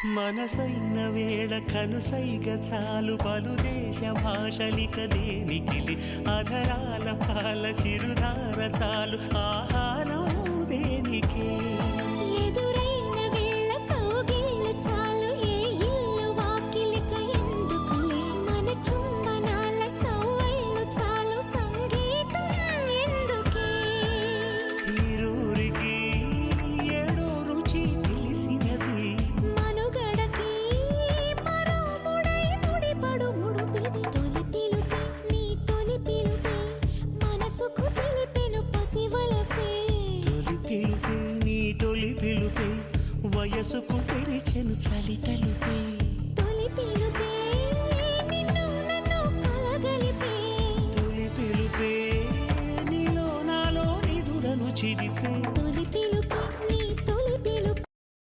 మనసైన వేళ కనుసైగ చాలు పలుదేశ భాషలిక దేనికిలి అధరాల పాల చిరుధార చాలు ఆహారం దేనికే ఎదురైన వేళ కౌగిళ్ళు చాలు ఏ ఇల్లు వాకిలిక ఎందుకులే మన చుంబనాల సవ్వళ్ళు చాలు సంగీతం ఎందుకే ఈరూరికి ఏడో రుచి తెలిసినది మనుగడకి మరో ముడై ముడిపడు ముడుపిది తొలి పిలుపే నీ తొలి పిలుపే మనసుకు తెలిపెను పసివలపే తొలి పిలుపే నీ తొలి పిలుపే వయసుకు తెరిచెను చలి తలుపే